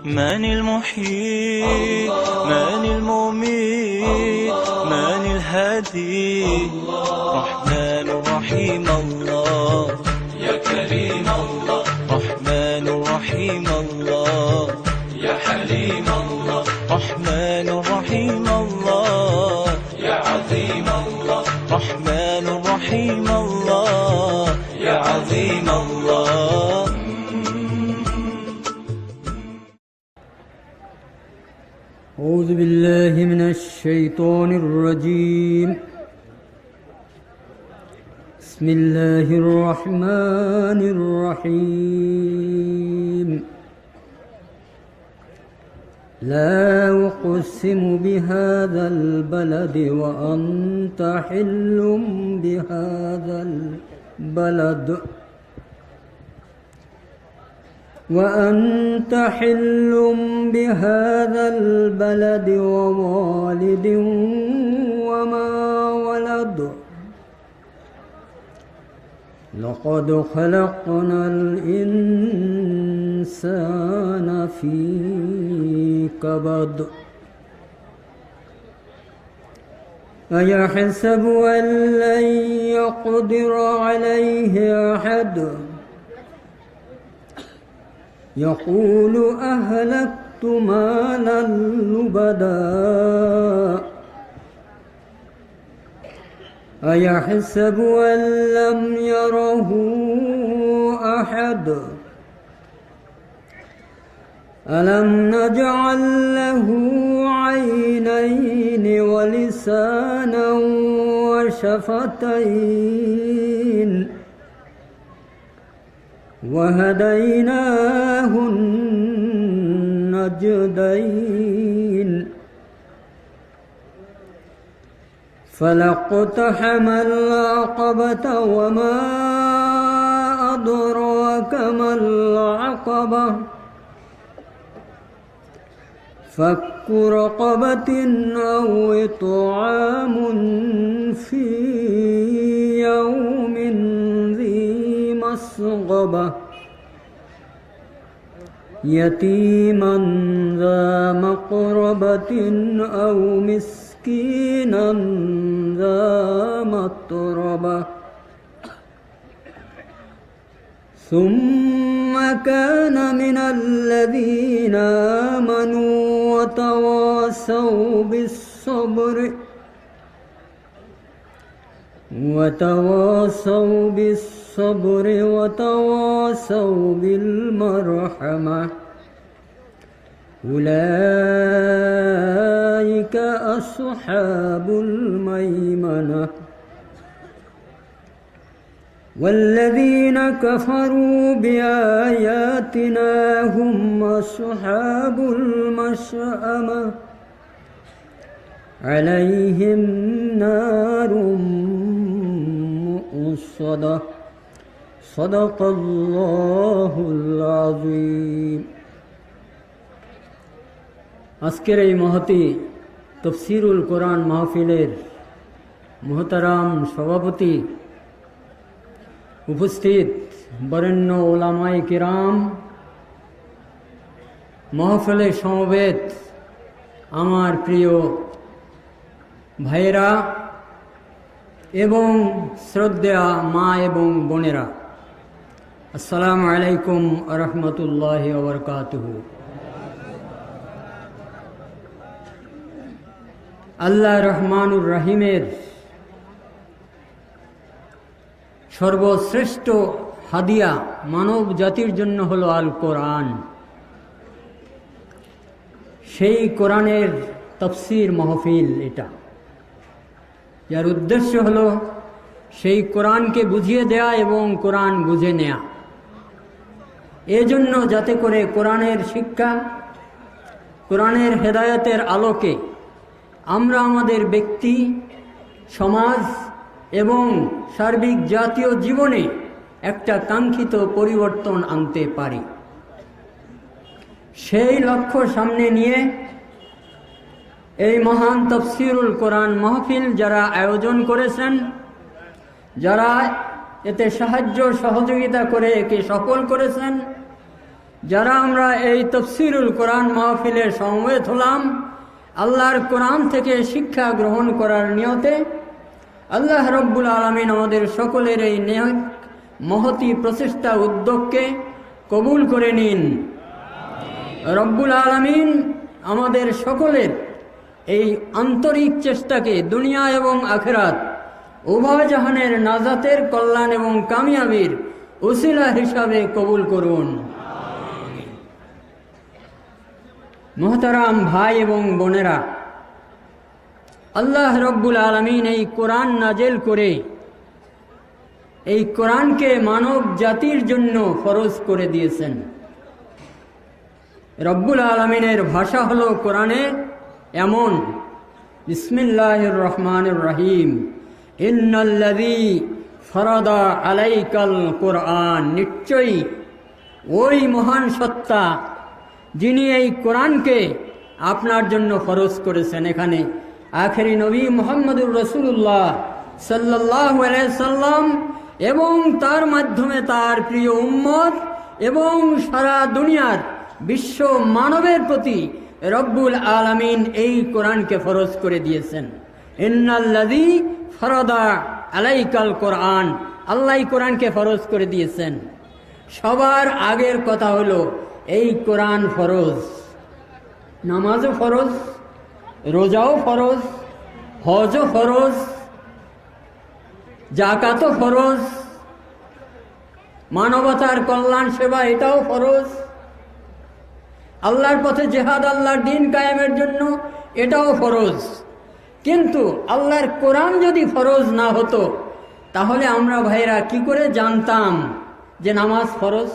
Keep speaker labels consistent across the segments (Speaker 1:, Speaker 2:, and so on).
Speaker 1: من المحيي من المميت من الهادي رحمن رحيم الله
Speaker 2: يا كريم الله،
Speaker 1: رحمن رحيم الله
Speaker 2: يا حليم الله،
Speaker 1: رحمن رحيم الله
Speaker 2: يا عظيم الله،
Speaker 1: رحمن رحيم الله
Speaker 2: يا عظيم الله.
Speaker 3: أعوذ بالله من الشيطان الرجيم. بسم الله الرحمن الرحيم. لا أقسم بهذا البلد وأنت حل بهذا البلد وأنت حل بهذا البلد ووالد وما ولد لقد خلقنا الإنسان في كبد أيحسب أن لن يقدر عليه أحد يقول أهلكت مالا لبدا أيحسب أن لم يره أحد ألم نجعل له عينين ولسانا وشفتين وهديناه النجدين فلاقتحم العقبة وما أدراك ما العقبة فك رقبة أو إطعام في يوم ذي مسغبة يتيما ذا مقربة أو مسكينا ذا متربة ثم كان من الذين آمنوا وتواصوا بالصبر وتواصوا بالمرحمة أولئك أصحاب الميمنة والذين كفروا بآياتنا هم أصحاب المشأمة عليهم نار مؤصدة صدق الله العظيم। আজকের এই মহতী তফসিরুল কোরআন মাহফিলের মুহতারাম সভাপতি, উপস্থিত বরেণ্য ওলামায়ে কিরাম, মাহফিলে সমবেত আমার প্রিয় ভাইয়েরা এবং শ্রদ্ধেয়া মা এবং বোনেরা, আসসালামু আলাইকুম ওয়া রাহমাতুল্লাহি ওয়া বারাকাতুহু। আল্লাহ রহমানুর রহিমের সর্বশ্রেষ্ঠ হাদিয়া মানব জাতির জন্য হলো আল কোরআন। সেই কোরআনের তাফসীর মাহফিল এটা, যার উদ্দেশ্য হলো সেই কোরআনকে বুঝিয়ে দেয়া এবং কোরআন বুঝে নেয়া। এজন্য যাতে করে কোরআনের শিক্ষা, কোরআনের হেদায়েতের আলোকে আমরা আমাদের ব্যক্তি, সমাজ এবং সার্বিক জাতীয় জীবনে একটা কাঙ্ক্ষিত পরিবর্তন আনতে পারি। সেই লক্ষ্য সামনে নিয়ে এই মহান তাফসীরুল কোরআন মাহফিল যারা আয়োজন করেছেন, যারা এতে সাহায্য সহযোগিতা করে একে সফল করেছেন, যারা আমরা এই তাফসীরুল কোরআন মাহফিলে সমবেত হলাম আল্লাহর কোরআন থেকে শিক্ষা গ্রহণ করার নিয়তে, আল্লাহ রব্বুল আলামিন আমাদের সকলের এই নেক মহতি প্রচেষ্টা উদ্যোগকে কবুল করে নিন। রব্বুল আলামিন আমাদের সকলের এই আন্তরিক চেষ্টাকে দুনিয়া এবং আখিরাত উভয় জাহানের নাজাতের, কল্যাণ এবং কামিয়াবির উসিলা হিসাবে কবুল করুন। মোহতারাম ভাই এবং বোনেরা, আল্লাহ রব্বুল আলামিন এই কোরআন নাজেল করে এই কোরআনকে মানব জাতির জন্য ফরজ করে দিয়েছেন। রব্বুল আলামিনের ভাষা হলো কোরআনে এমন, বিসমিল্লাহির রহমানির রহিম, ইন্নাল্লাযী ফারাদা আলাইকাল কোরআন, নিশ্চয়ই ওই মহান সত্তা যিনি এই কোরআনকে আপনার জন্য ফরজ করেছেন। এখানে আখেরি নবী মুহাম্মদুর রাসূলুল্লাহ সাল্লাল্লাহু আলাইহি সাল্লাম এবং তার মাধ্যমে তার প্রিয় উম্মত এবং সারা দুনিয়ার বিশ্ব মানবের প্রতি রব্বুল আলামিন এই কোরআনকে ফরজ করে দিয়েছেন। ইন্নাল্লাযী ফারাদা আলাইকাল কোরআন, আল্লাহ এই কোরআনকে ফরজ করে দিয়েছেন। সবার আগের কথা হলো এই কোরআন ফরজ। নামাজও ফরজ, রোজাও ফরজ, হজও ফরজ, যাকাতও ফরজ, মানবতার কল্যাণ সেবা এটাও ফরজ, আল্লাহর পথে জেহাদ, আল্লাহর দ্বীন কায়েমের জন্য এটাও ফরজ। কিন্তু আল্লাহর কোরআন যদি ফরজ না হতো তাহলে আমরা ভাইরা কি করে জানতাম যে নামাজ ফরজ?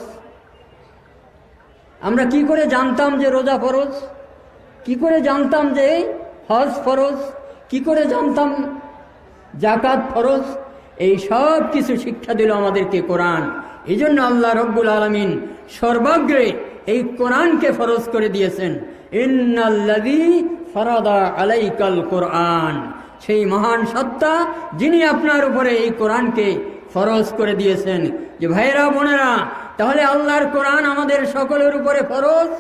Speaker 3: আমরা কি করে জানতাম যে রোজা ফরজ? কি করে জানতাম যে হজ ফরজ? কি করে জানতাম যাকাত ফরজ? এই সব কিছু শিক্ষা দিল আমাদেরকে কোরআন। এই জন্য আল্লাহ রব্বুল আলামিন সর্বাগ্রে এই কোরআনকে ফরজ করে দিয়েছেন। ইন্নাল্লাযী ফারাদা আলাইকাল কোরআন, সেই মহান সত্তা যিনি আপনার উপরে এই কোরআনকে ফরজ করে দিয়েছেন। যে ভাইরা বোনেরা, তাহলে আল্লাহর কোরআন আমাদের সকলের উপরে ফরজ,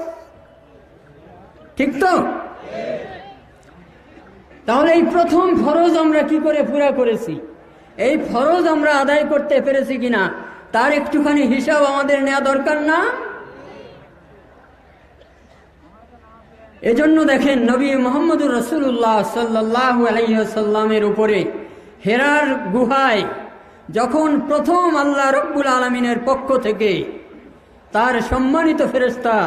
Speaker 3: ঠিক তো? তাহলে এই প্রথম ফরজ আমরা কি করে পুরা করেছি, এই ফরজ আমরা আদায় করতে পেরেছি কিনা তার একটুখানি হিসাব আমাদের নেওয়া দরকার না? এজন্য দেখেন নবী মুহাম্মদুর রাসূলুল্লাহ সাল্লাল্লাহু আলাইহি ওয়াসাল্লামের উপরে হেরার গুহায় যখন প্রথম আল্লাহ রব্বুল আলামিনের পক্ষ থেকে তার সম্মানিত ফেরেশতা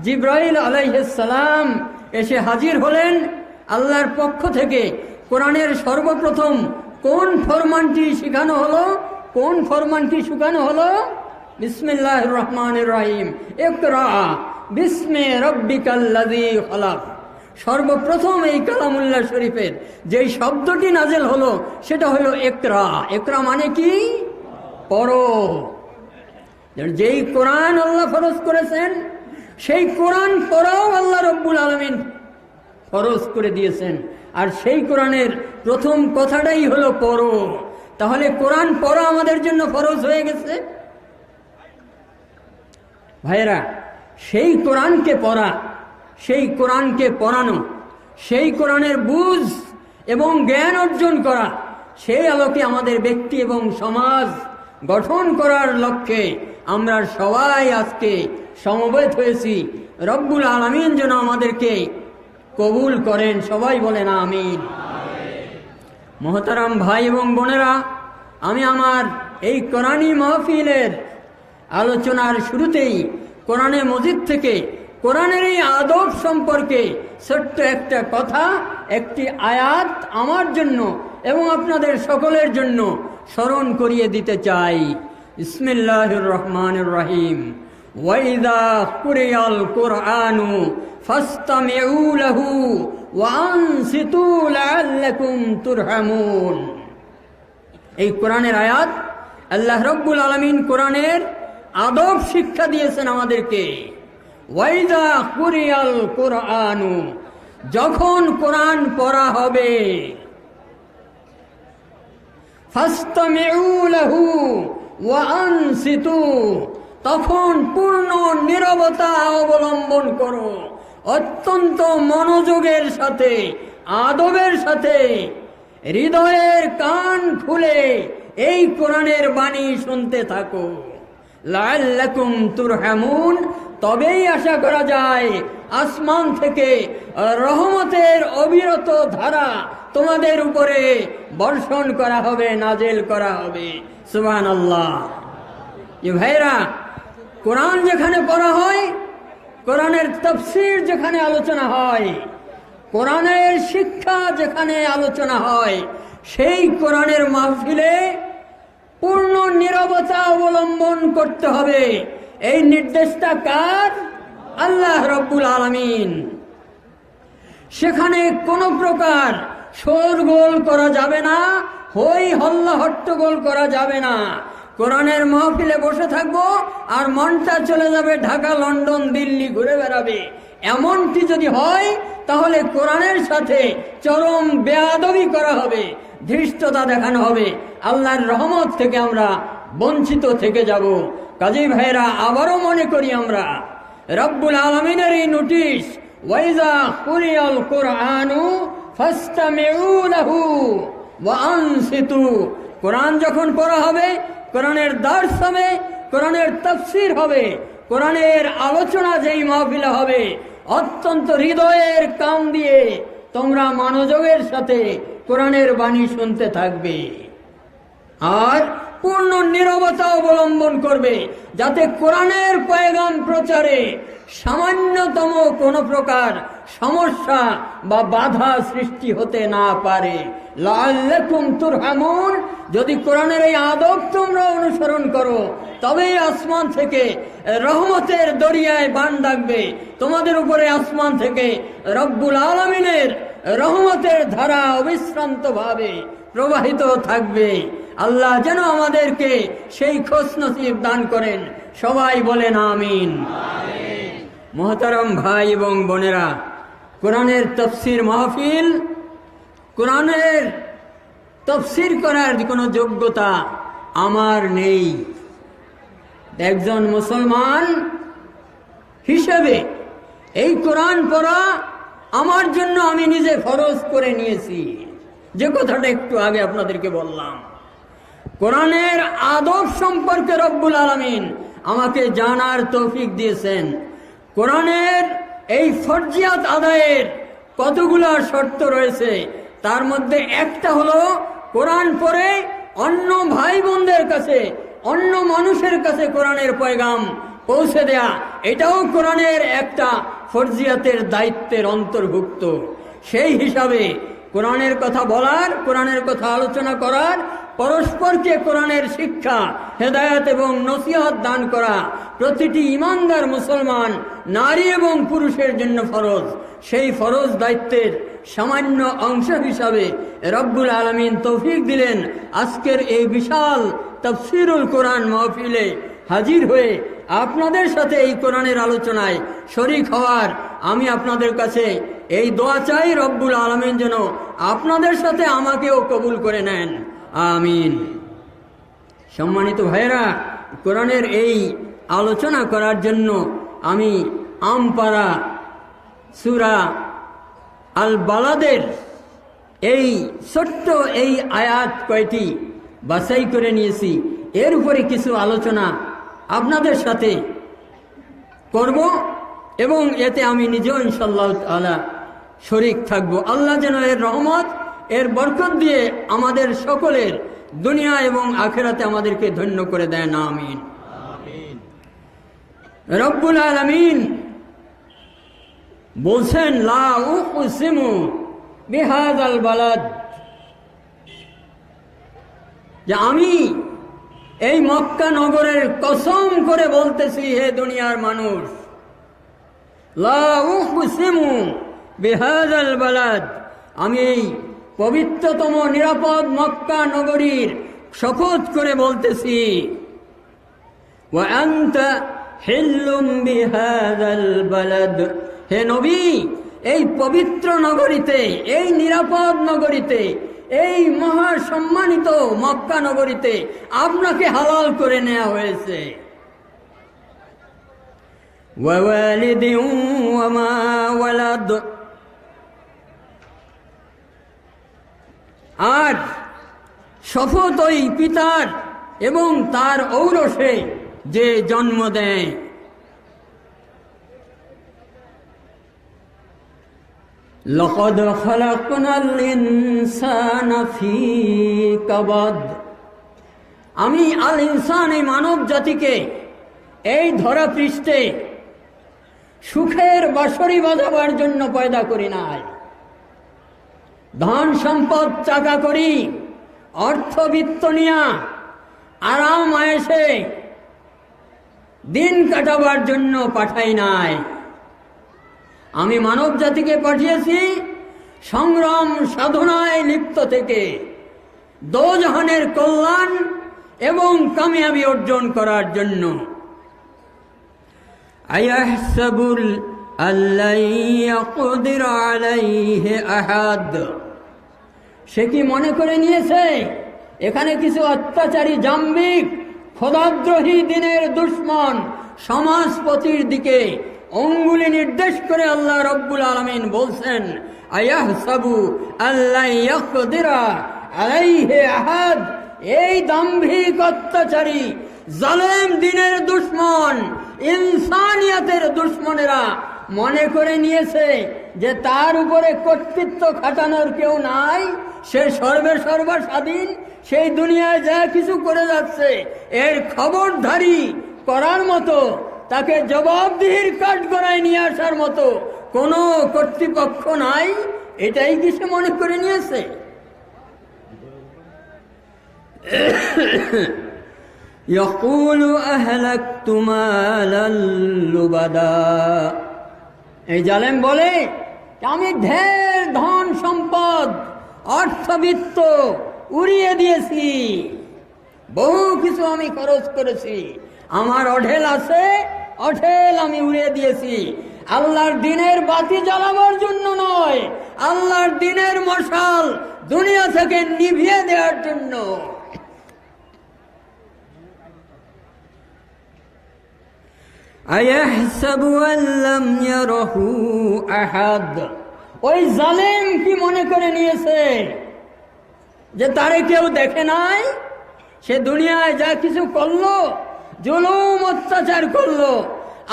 Speaker 3: জিবরাইল আলাইহিস সালাম এসে হাজির হলেন, আল্লাহর পক্ষ থেকে কোরআনের সর্বপ্রথম কোন ফরমানটি শেখানো হলো, কোন ফরমানটি শুকানো হলো? বিসমিল্লাহির রহমানির রহিম, ইকরা বিস্মে রব্বিকাল্লাযী খলাক। সর্বপ্রথম এই কালামুল্লাহ শরীফের যেই শব্দটি নাজেল হলো সেটা হলো ইকরা। ইকরা মানে কি? পড়ো। যেই কোরআন আল্লাহ ফরজ করেছেন সেই কোরআন পড়াও আল্লাহ রব্বুল আলামিন ফরজ করে দিয়েছেন। আর সেই কোরআনের প্রথম কথাটাই হলো পড়ো। তাহলে কোরআন পড়া আমাদের জন্য ফরজ হয়ে গেছে। ভাইরা, সেই কোরআনকে পড়া, সেই কোরআনকে পড়ানো, সেই কোরআনের বুঝ এবং জ্ঞান অর্জন করা, সেই আলোকে আমাদের ব্যক্তি এবং সমাজ গঠন করার লক্ষ্যে আমরা সবাই আজকে সমবেত হয়েছি। রব্বুল আলামিন যেন আমাদেরকে কবুল করেন, সবাই বলেন আমিন। মোহতারাম ভাই এবং বোনেরা, আমি আমার এই কোরআনী মাহফিলের আলোচনার শুরুতেই কোরআনে মজিদ থেকে কোরআনের এই আদব সম্পর্কে ছোট্ট একটা কথা, একটি আয়াত আমার জন্য এবং আপনাদের সকলের জন্য স্মরণ করিয়ে দিতে চাই। বিসমিল্লাহির রহমানির রহিম, ওয়াইদা কুরিয়াল কুরআনু ফাসতামিউ লাহু ওয়া আনসিতু লাআল্লাকুম তুরহামুন। এই কোরআনের আয়াত আল্লাহ রব্বুল আলামিন কোরআনের আদব শিক্ষা দিয়েছেন আমাদেরকে। ওয়াইদা কুরিয়াল কুরআনু, যখন কোরআন পড়া হবে, ফাসতামিউ লাহু ওয়া আনসিতু, তখন পূর্ণ নীরবতা অবলম্বন করো, অত্যন্ত মনোযোগের সাথে, আদবের সাথে, হৃদয়ের কান খুলে এই কোরআনের বাণী শুনতে থাকো। লাআল্লাকুম তুরহামুন, তবেই আশা করা যায় আসমান থেকে রহমতের অবিরত ধারা তোমাদের উপরে বর্ষণ করা হবে, নাজেল করা হবে। সুবহানাল্লাহ। ভাইরা, কোরআন যেখানে পড়া হয়, কোরআনের তাফসীর যেখানে আলোচনা হয়, কোরআনের শিক্ষা যেখানে আলোচনা হয়, সেই কোরআনের মাহফিলে পূর্ণ নীরবতা অবলম্বন করতে হবে। এই নির্দেশটা কার? আল্লাহ রাব্বুল আলামিন। সেখানে কোনো প্রকার শোরগোল করা যাবে না, হই হল্লা হট্টগোল করা যাবে না। কোরআনের মাহফিলে বসে থাকবো আর মনটা চলে যাবে ঢাকা, লন্ডন, দিল্লি ঘুরে বেড়াবে, এমনটি যদি হয় তাহলে কোরআনের সাথে চরম বেয়াদবি করা হবে, ধৃষ্টতা দেখানো হবে, আল্লাহর রহমত থেকে আমরা বঞ্চিত থেকে যাব। কাজী ভাইরা, আবারও মনে করি আমরা রব্বুল আলামিনের এই নোটিশ, ওয়াইজা কুরিয়াল কুরআনু ফাসতামিউ লাহু ওয়া আনসিতু, কোরআন যখন পড়া হবে, কোরআনের দার্স হবে, কোরআনের তাফসীর হবে, কোরআনের আলোচনা যেই মাহফিলে হবে, অত্যন্ত হৃদয়ের কান দিয়ে তোমরা মনোযোগের সাথে কোরআনের বাণী শুনতে থাকবে আর পূর্ণ নীরবতা অবলম্বন করবে, যাতে কোরআনের পয়গাম প্রচারে সামান্যতম কোনো প্রকার সমস্যা বা বাধা সৃষ্টি হতে না পারে। লাআল্লাকুম তুরহামুন, যদি কোরআনের এই আদব তোমরা অনুসরণ করো, তবেই আসমান থেকে রহমতের দরিয়ায় বান ডাকবে, তোমাদের উপরে আসমান থেকে রব্বুল আলামিনের রহমতের ধারা অবিশ্রান্ত ভাবে প্রবাহিত থাকবে। আল্লাহ যেন আমাদেরকে সেই খোশ নসিব দান করেন। সবাই বলেন আমিন। মুহতারাম ভাই এবং বোনেরা, কোরআনের তাফসীর মাহফিল, কোরআনের তাফসীর করার কোনো যোগ্যতা আমার নেই। একজন মুসলমান হিসেবে এই কোরআন পড়া আমার জন্য আমি নিজে ফরজ করে নিয়েছি, যে কথাটা একটু আগে আপনাদেরকে বললাম। কোরআনের আদব সম্পর্কে রব্বুল আলামিন আমাকে জানার তৌফিক দিয়েছেন। কোরআনের এই ফরজিয়াত আদায়ের কতগুলো শর্ত রয়েছে, তার মধ্যে একটা হলো কোরআন পড়ে অন্য ভাই বোনদের কাছে, অন্য মানুষের কাছে কোরআনের পয়গাম পৌঁছে দেয়া, এটাও কোরআনের একটা ফরজিয়াতের দায়িত্বের অন্তর্ভুক্ত। সেই হিসাবে কোরআনের কথা বলার, কোরআনের কথা আলোচনা করার, পরস্পরকে কোরআনের শিক্ষা, হেদায়েত এবং নসিহত দান করা প্রতিটি ইমানদার মুসলমান নারী এবং পুরুষের জন্য ফরজ। সেই ফরজ দায়িত্বের সামান্য অংশ হিসাবে রব্বুল আলামিন তৌফিক দিলেন আজকের এই বিশাল তাফসীরুল কোরআন মাহফিলে হাজির হয়ে আপনাদের সাথে এই কোরআনের আলোচনায় শরীক হওয়ার। আমি আপনাদের কাছে এই দোয়া চাই, রব্বুল আলামিন যেন আপনাদের সাথে আমাকেও কবুল করে নেন, আমিন। সম্মানিত ভাইরা, কোরআনের এই আলোচনা করার জন্য আমি আমপারা সূরা আল বালাদের এই ছোট্ট এই আয়াত কয়টি বাছাই করে নিয়েছি, এর উপরে কিছু আলোচনা আপনাদের সাথে করব এবং এতে আমি নিজেও ইনশাআল্লাহ তাআলা শরীক থাকব। আল্লাহ যেন এর রহমত, এর বরকত দিয়ে আমাদের সকলের দুনিয়া এবং আখিরাতে আমাদেরকে ধন্য করে দেন, আমিন। রব্বুল আলামিন বলছেন, লা উকসিমু বিহাযাল বালাদ, যে আমি এই মক্কা নগরের কসম করে বলতেছি, হে দুনিয়ার মানুষ, লা উকসিমু বিহাযাল বালাদ, আমি এই পবিত্রতম নিরাপদ মক্কা নগরীর শপথ করে বলতেছি, ওয়া আনতা হিল্লুম বিহাযাল বালাদ, হে নবী, এই পবিত্র নগরীতে, এই নিরাপদ নগরীতে, এই মহা সম্মানিত মক্কা নগরীতে আপনাকে হালাল করে নেওয়া হয়েছে। ووالد وما ولد আর শপথ ওই পিতার এবং তার ঔরসে যে জন্ম দেয়। لقد خلقنا الإنسان في كبد আমি আল ইনসান এই মানব জাতিকে এই ধরা পৃষ্ঠে সুখের বাঁশরি বাজাবার জন্য পয়দা করি নাই। ধন সম্পদ চাকা করি অর্থবিত্ত নিয়া আরাম আয়েশে দিন কাটাবার জন্য পাঠাই নাই। আমি মানব জাতিকে পাঠিয়েছি সংগ্রাম সাধনায় লিপ্ত থেকে দোজাহানের কল্যাণ এবং কামিয়াবি অর্জন করার জন্য। আয়াহসাবুল আল্লাই ইয়াকদির আলাইহি আহাদ সে কি মনে করে নিয়েছে এখানে কিছু অত্যাচারী জাম্বিক খোদাদ্রোহী দিনের দুশমন সমাজপতির দিকে অঙ্গুলি নির্দেশ করে আল্লাহ রব্বুল আলামিন বলছেন আয়াহসাবু আল্লা ইয়াকদিরা আলাইহি আহাদ এই দাম্ভিক অত্যাচারী জালেম দিনের দুশমন ইনসানিয়াতের দুশমনেরা মনে করে নিয়েছে যে তার উপরে কর্তৃত্ব খাটানোর কেউ নাই, সে সর্বা স্বাধীন, সেই দুনিয়ায় যা কিছু করে যাচ্ছে এর খবরদারি করার মতো, তাকে জবাবদিহির কাঠগড়ায় নিয়ে আসার মতো কোনো কর্তৃপক্ষ নাই। এটাই কি সে মনে করে নিয়েছে? ইয়াকুলু আহলাকতু মালাল লুবাদা এই জালেম বলে আমি ঢের ধন সম্পদ অর্থবিত্ত উড়িয়ে দিয়েছি, বহু কিছু আমি খরচ করেছি, আমার অঢেল আছে, অঢেল আমি উড়িয়ে দিয়েছি। আল্লাহর দিনের বাতি জ্বালাবার জন্য নয়, আল্লাহর দিনের মশাল দুনিয়া থেকে নিভিয়ে দেওয়ার জন্য। আয়াহসাবু আল্লাম ইয়ারাহু আহাদ ওই জালেম কি মনে করে নিয়েছে যে তারে কেউ দেখে নাই? সে দুনিয়ায় যা কিছু করলো, জুলুম অত্যাচার করলো,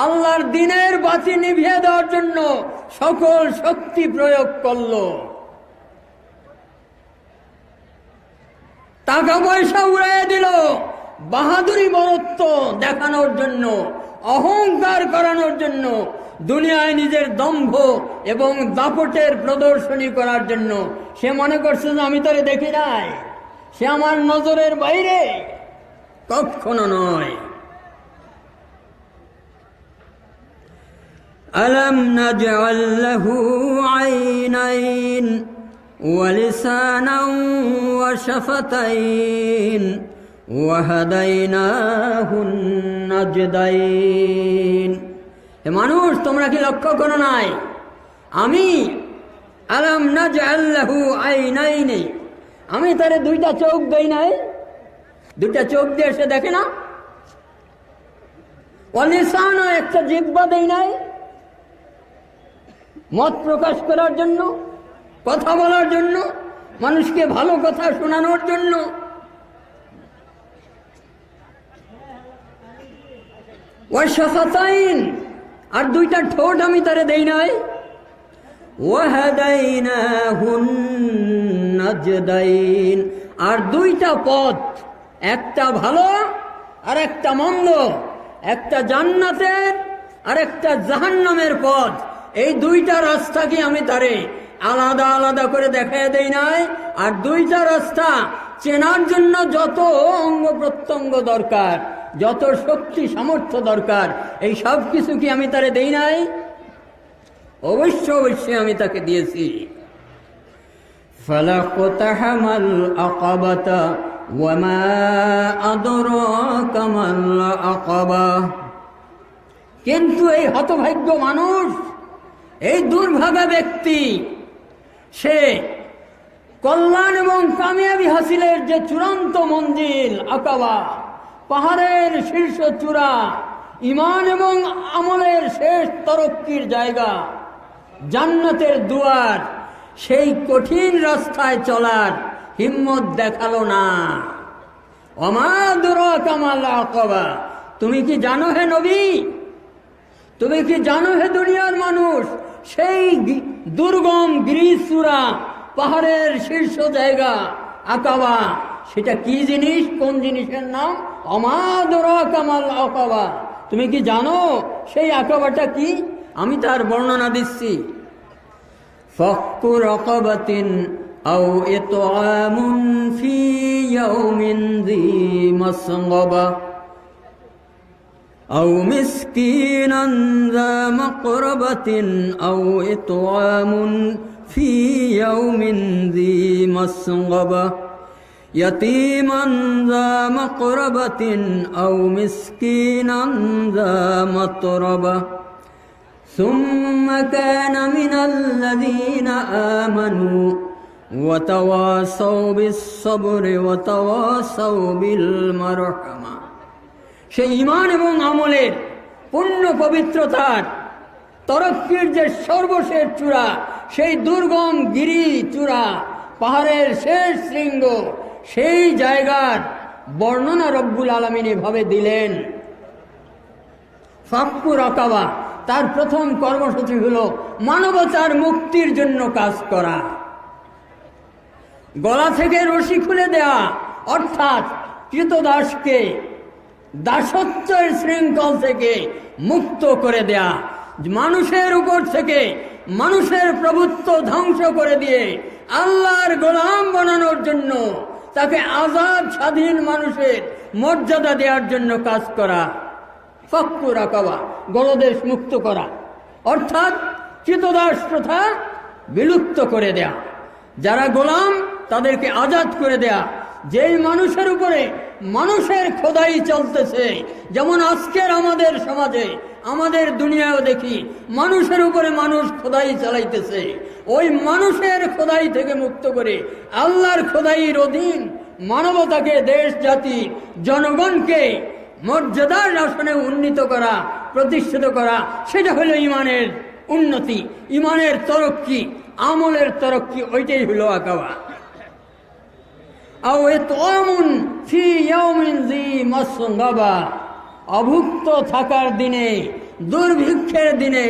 Speaker 3: আল্লাহর দিনের বাতি নিভিয়ে দেওয়ার জন্য সকল শক্তি প্রয়োগ করলো, টাকা পয়সা উড়াইয়া দিল বাহাদুরি বরত্ব দেখানোর জন্য, অহংকার করানোর জন্য, দুনিয়ায় নিজের দম্ভ এবং দাপটের প্রদর্শনী করার জন্য। সে মনে করছে যে আমি তারে দেখি নাই, সে আমার নজরের বাইরে, কখনো নয়। আলাম নাজআল লাহু আইনাইন ওয়া লিসানান ওয়া শাফাতাইন ওয়া হাদাইনাহুন নাজদাইন হে মানুষ, তোমরা কি লক্ষ্য করো নাই আমি আলাম নাজআল লাহু আইনাইন আমি তারে দুইটা চোখ দেই নাই? দুইটা চোখ দিয়ে সে দেখে না? ওয়া লিসানা একটা জিহ্বা দেই নাই মত প্রকাশ করার জন্য, কথা বলার জন্য, মানুষকে ভালো কথা শোনানোর জন্য। ওয়া শাফাতাইন আর দুইটা ঠোঁট আমি তারে দেই নাই। ওয়া হাদাইনাহুন নাজদাইন আর দুইটা পথ, একটা ভালো আর একটা মন্দ, একটা জান্নাতের আর একটা জাহান্নামের পথ, এই দুইটা রাস্তাকে আমি তারে আলাদা আলাদা করে দেখায় দেই নাই। আর দুইটা রাস্তা চেনার জন্য যত অঙ্গ প্রত্যঙ্গ দরকার, যত শক্তি সামর্থ্য দরকার, এই সব কিছু কি আমি তারে দেই নাই? অবশ্যই আমি তাকে দিয়েছি। ফালাকতাহামাল আকাবাতা ওয়া মা আদরাকা মাল আকাবা কিন্তু এই হতভাগ্য মানুষ, এই দুর্ভাগা ব্যক্তি, সে কল্যাণ এবং কামিয়াবি হাসিলের যে চূড়ান্ত মঞ্জিল আকাবা, পাহাড়ের শীর্ষ চূড়া, ঈমান এবং আমলের শেষ তরক্কির জায়গা, জান্নাতের দুয়ার, সেই কঠিন রাস্তায় চলার হিম্মত দেখালো না। ওমা আদরাকা মাল আকাবা, তুমি কি জানো হে নবী, তুমি কি জানো হে দুনিয়ার মানুষ, সেই দুর্গম গিরিচূড়া পাহাড়ের শীর্ষ জায়গা আকাবা, সেটা কি জিনিস, কোন জিনিসের নাম? ওমা আদরাকা মাল আকাবা, তুমি কি জানো সেই আকাবাটা কি? আমি তার বর্ণনা দিচ্ছি। ফাক্কু রাকাবাতিন আও ইতআমুন ফি ইয়াউমিন যী মাসগাবা আও মিসকিনান যা মাকরাবাতিন আও ইতআমুন ফি ইয়াউমিন যী মাসগাবা ইয়াতীমান যা মাকরাবাতিন আও মিসকিনান যা মাতরাবা ثم كان من الذين آمنوا وتواصوا بالصبر وتواصوا بالمرحمة। সেই ঈমান এবং আমলের পূর্ণ পবিত্রতার তরক্কির যে সর্বশেষ চূড়া, সেই দুর্গম গিরি চূড়া, পাহাড়ের শেষ শৃঙ্গ, সেই জায়গার বর্ণনা রব্বুল আলামিন এভাবে দিলেন। ফাক্কু রাকাবা, তার প্রথম কর্মসূচি হলো মানবতার মুক্তির জন্য কাজ করা, গলা থেকে রশি খুলে দেয়া, অর্থাৎ কৃতদাসকে দাসত্বের শৃঙ্খল থেকে মুক্ত করে দেয়া, মানুষের উপর থেকে মানুষের প্রভুত্ব ধ্বংস করে দিয়ে আল্লাহর গোলাম বানানোর জন্য, তাকে আজাদ স্বাধীন মানুষের মর্যাদা দেওয়ার জন্য কাজ করা। ফাক্কু রাকাবা, গলদেশ মুক্ত করা, অর্থাৎ কৃতদাস প্রথা বিলুপ্ত করে দেয়া, যারা গোলাম তাদেরকে আজাদ করে দেয়া। যেই মানুষের উপরে মানুষের খোদাই চলতেছে, যেমন আজকের আমাদের সমাজে, আমাদের দুনিয়াও দেখি মানুষের উপরে মানুষ খোদাই চালাইতেছে, ওই মানুষের খোদাই থেকে মুক্ত করে আল্লাহর খোদাইয়ের অধীন মানবতাকে, দেশ জাতি, জনগণকে মর্যাদার আসনে উন্নীত করা, প্রতিষ্ঠিত করা, সেটা হলো ঈমানের উন্নতি, ঈমানের তরক্কি, আমলের তরক্কি, ওইটাই হলো আকাবা। আও ইতআমুন ফি ইয়াউমিন যী মাসগাবা, অভুক্ত থাকার দিনে, দুর্ভিক্ষের দিনে,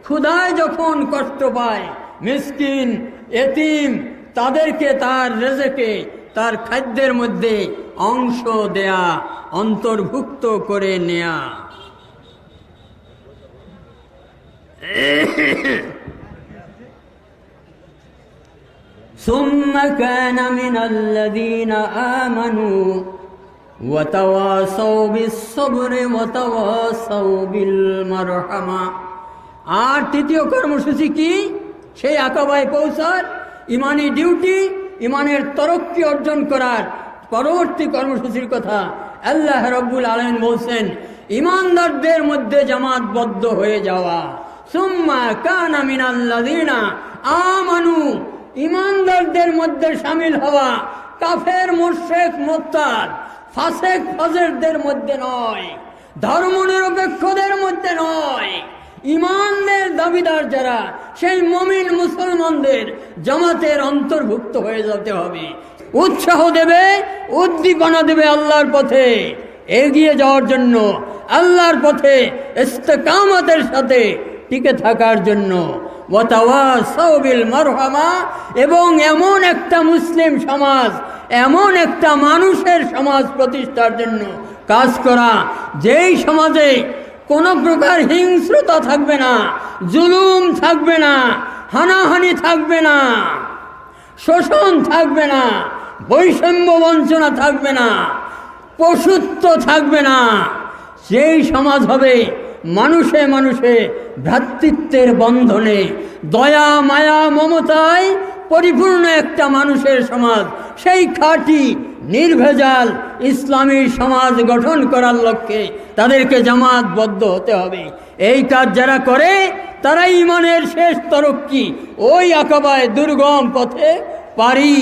Speaker 3: ক্ষুধায় যখন কষ্ট পায় মিসকিন, এতিম, তাদেরকে তার রেজেকে, তার খাদ্যের মধ্যে অংশ দেয়া, অন্তর্ভুক্ত করে নেয়া। ثم كان من الذين آمنوا وتواصوا بالصبر وتواصوا بالمرحمة। আর তৃতীয় কর্মসূচি কি? সেই আকাবায় পৌঁছার ইমানি ডিউটি, ইমানের তরক্কি অর্জন করার পরবর্তী কর্মসূচির কথা আল্লাহ রাব্বুল আলামিন বলছেন, ইমানদারদের মধ্যে জামাতবদ্ধ হয়ে যাওয়া। সুম্মা কানা মিনাল্লাযিনা আমানু, ইমানদারদের মধ্যে শামিল হওয়া, কাফের, মুশরিক, মুরতাদ, ফাসিক, ফাজিরদের মধ্যে নয়, ধর্মনিরপেক্ষদের মধ্যে নয়, ইমানের দাবিদার যারা, সেই মুমিন মুসলমানদের জামাতের অন্তর্ভুক্ত হয়ে যেতে হবে। উৎসাহ দেবে, উদ্দীপনা দেবে আল্লাহর পথে এগিয়ে যাওয়ার জন্য, আল্লাহর পথে ইস্তেকামতের সাথে টিকে থাকার জন্য। ওয়াতাওয়াসাউ বিল মারহামা, এবং এমন একটা মুসলিম সমাজ, এমন একটা মানুষের সমাজ প্রতিষ্ঠার জন্য কাজ করা, যেই সমাজে কোনো প্রকার হিংস্রতা থাকবে না, জুলুম থাকবে না, হানাহানি থাকবে না, শোষণ থাকবে না, বৈষম্য বঞ্চনা থাকবে না, পশুত্ব থাকবে না। সেই সমাজ হবে মানুষে মানুষে ভ্রাতৃত্বের বন্ধনে, দয়া, মায়া, মমতায় পরিপূর্ণ একটা মানুষের সমাজ। সেই খাঁটি নির্ভেজাল ইসলামী সমাজ গঠন করার লক্ষ্যে তাদেরকে জামাতবদ্ধ হতে হবে। এই কাজ যারা করে তারা ঈমানের শেষ তরক্কি, ওই আকাবায় দুর্গম পথে পাড়ি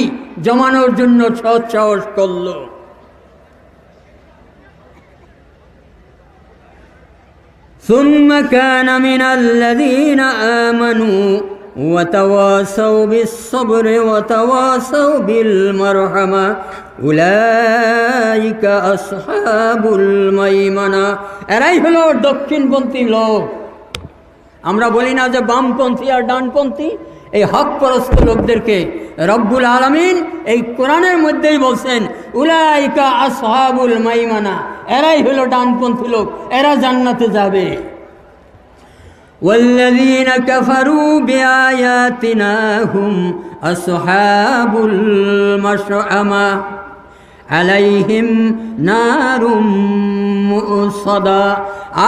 Speaker 3: জমানোর জন্য সৎসাহস করল।
Speaker 1: 1 2 3 4 5 6 7 8 9 10 11 12 13 14 15 16 17 18 19 20
Speaker 3: ثم كان من الذين آمنوا وتواصوا بالصبر وتواصوا بالمرحمة أولئك أصحاب الميمنة এরাই হলো দক্ষিণপন্থী লোক। আমরা বলি না যে বামপন্থী আর ডানপন্থী, এই হকপরস্ত লোকদেরকে রব্বুল আলামিন এই কোরআনের মধ্যেই বলছেন উলাইকা আসহাবুল মাইমানা, এরাই হলো ডানপন্থী লোক, এরা জান্নাতে যাবে। ওয়াল্লাযীনা কাফারু বিআয়াতিনা হুম আসহাবুল মাশআমা আলাইহিম নারুম মুসাদা।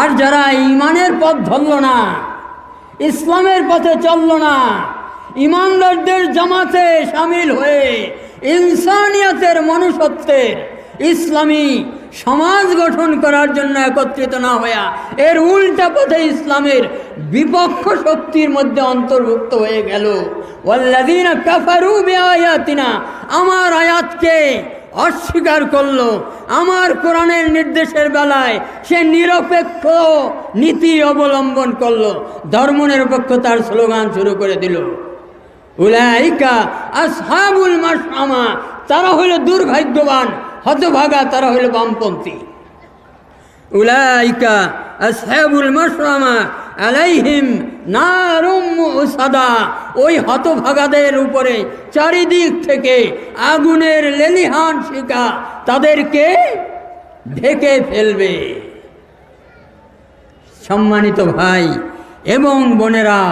Speaker 3: আর যারা ঈমানের পথ ধরল না, ইসলামের পথে চলল না, ঈমানদারদের জামাতে শামিল হয়ে ইনসানিয়তের মনুষ্যত্বের ইসলামী সমাজ গঠন করার জন্য একত্রিত না হইয়া এর উল্টা পথে ইসলামের বিপক্ষ শক্তির মধ্যে অন্তর্ভুক্ত হয়ে গেল। ওয়াল্লাযীনা কাফারু বিআয়াতিনা, আমার আয়াতকে অস্বীকার করলো, আমার কোরআনের নির্দেশের বেলায় সে নিরপেক্ষ নীতি অবলম্বন করলো, ধর্মনিরপেক্ষতার স্লোগান শুরু করে দিল। উলাইকা আসহাবুল মাশআমা, তারা হইল দুর্ভাগ্যবান, হতভাগা, তারা হইল বামপন্থী। উলাইকা আসহাবুল মাশআমা আলাইহিম নারুম মুসাদা, ওই হতভাগাদের উপরে চারিদিক থেকে আগুনের লেলিহান শিখা তাদেরকে ঢেকে ফেলবে। সম্মানিত ভাই এবং বোনেরা,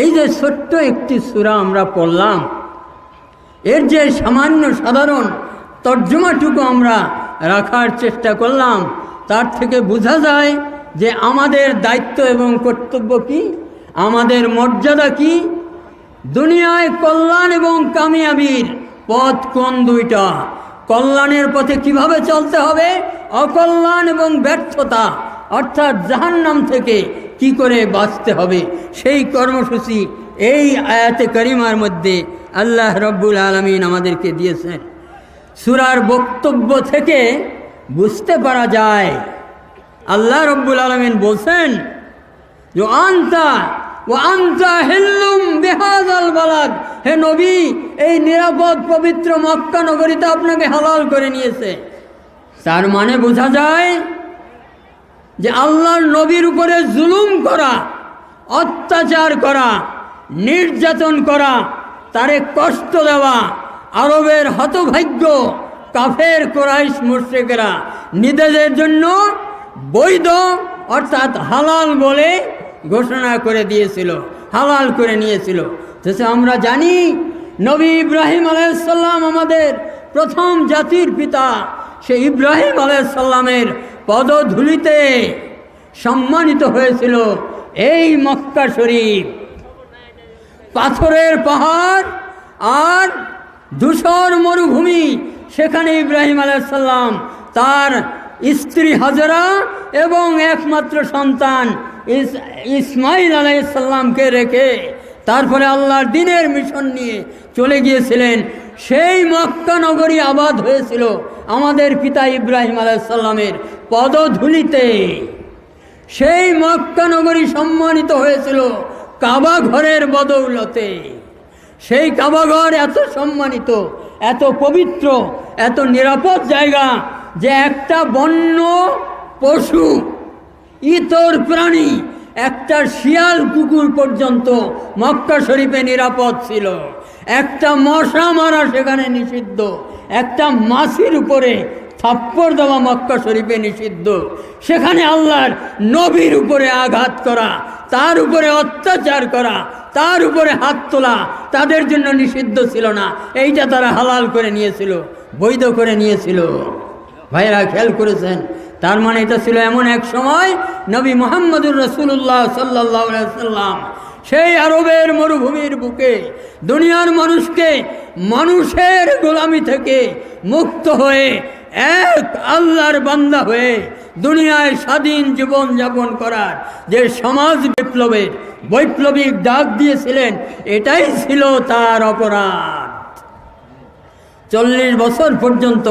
Speaker 3: এই যে ছোট্ট একটি সূরা আমরা পড়লাম, এর যে সামান্য সাধারণ তর্জমাটুকু আমরা রাখার চেষ্টা করলাম, তার থেকে বোঝা যায় যে আমাদের দায়িত্ব এবং কর্তব্য কি, আমাদের মর্যাদা কি, দুনিয়ায় কল্যাণ এবং কামিয়াবির পথ কোন দুইটা, কল্যাণের পথে কিভাবে চলতে হবে, অকল্যাণ এবং ব্যর্থতা অর্থাৎ জাহান্নাম থেকে কি করে বাঁচতে হবে, সেই কর্মসূচি এই আয়াতে কারিমার মধ্যে আল্লাহ রব্বুল আলামিন আমাদেরকে দিয়েছেন। সূরার বক্তব্য থেকে বুঝতে পারা যায় আল্লাহ রব্বুল আলামিন বলছেন যে আনতা হিল্লুম বিহাযাল বালাদ, হে নবী, এই নিরাপদ পবিত্র মক্কা নগরীতে আপনাকে হালাল করে নিয়েছে। তার মানে বোঝা যায় যে আল্লাহর নবীর উপরে জুলুম করা, অত্যাচার করা, নির্যাতন করা, তারে কষ্ট দেওয়া আরবের হতভাগ্য কাফের কুরাইশ মুশরিকরা নিজেদের জন্য বৈধ অর্থাৎ হালাল বলে ঘোষণা করে দিয়েছিল, হালাল করে নিয়েছিল। যেটা আমরা জানি, নবী ইব্রাহিম আলাইহিস সালাম আমাদের প্রথম জাতির পিতা, সে ইব্রাহিম আলাইহিস সালামের পদধূলিতে সম্মানিত হয়েছিল এই মক্কা শরীফ। পাথরের পাহাড় আর ধূসর মরুভূমি, সেখানে ইব্রাহিম আলাইহিস সালাম তার স্ত্রী হাজরা এবং একমাত্র সন্তান ইসমাইল আলাইহিস সালামকে রেখে তারপরে আল্লাহর দ্বীনের মিশন নিয়ে চলে গিয়েছিলেন। সেই মক্কা নগরী আবাদ হয়েছিল আমাদের পিতা ইব্রাহিম আলাইহিস সালামের পদধূলিতে। সেই মক্কা নগরী সম্মানিত হয়েছিল কাবা ঘরের বদৌলতে। সেই কাবা ঘর এত সম্মানিত, এত পবিত্র, এত নিরাপদ জায়গা যে একটা বন্য পশু, ইতর প্রাণী, একটা শিয়াল কুকুর পর্যন্ত মক্কা শরীফে নিরাপদ ছিল। একটা মশা মারা সেখানে নিষিদ্ধ, একটা মাছির উপরে থাপ্পড় দেওয়া মক্কা শরীফে নিষিদ্ধ। সেখানে আল্লাহর নবীর উপরে আঘাত করা, তার উপরে অত্যাচার করা, তার উপরে হাত তোলা তাদের জন্য নিষিদ্ধ ছিল না। এইটা তারা হালাল করে নিয়েছিল, বৈধ করে নিয়েছিল। ভাইরা খেয়াল করেছেন, তার মানে এটা ছিল এমন এক সময় নবী মুহাম্মদুর রাসূলুল্লাহ সাল্লাল্লাহু আলাইহি ওয়াসাল্লাম সেই আরবের মরুভূমির বুকে দুনিয়ার মানুষকে মানুষের গোলামি থেকে মুক্ত হয়ে এক আল্লাহর বান্দা হয়ে দুনিয়ায় স্বাধীন জীবন যাপন করার যে সমাজ বিপ্লবের বৈপ্লবিক ডাক দিয়েছিলেন, এটাই ছিল তার অপরাধ। 40 বছর পর্যন্ত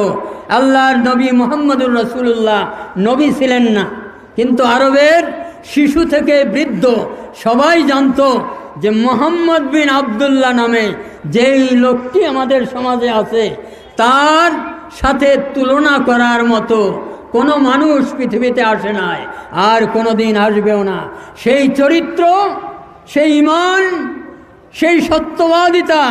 Speaker 3: আল্লাহর নবী মুহাম্মদুর রাসূলুল্লাহ নবী ছিলেন না, কিন্তু আরবের শিশু থেকে বৃদ্ধ সবাই জানতো যে মোহাম্মদ বিন আবদুল্লাহ নামে যেই লোকটি আমাদের সমাজে আছে তার সাথে তুলনা করার মতো কোনো মানুষ পৃথিবীতে আসে নাই, আর কোনো দিন আসবেও না। সেই চরিত্র, সেই ঈমান, সেই সত্যবাদিতা,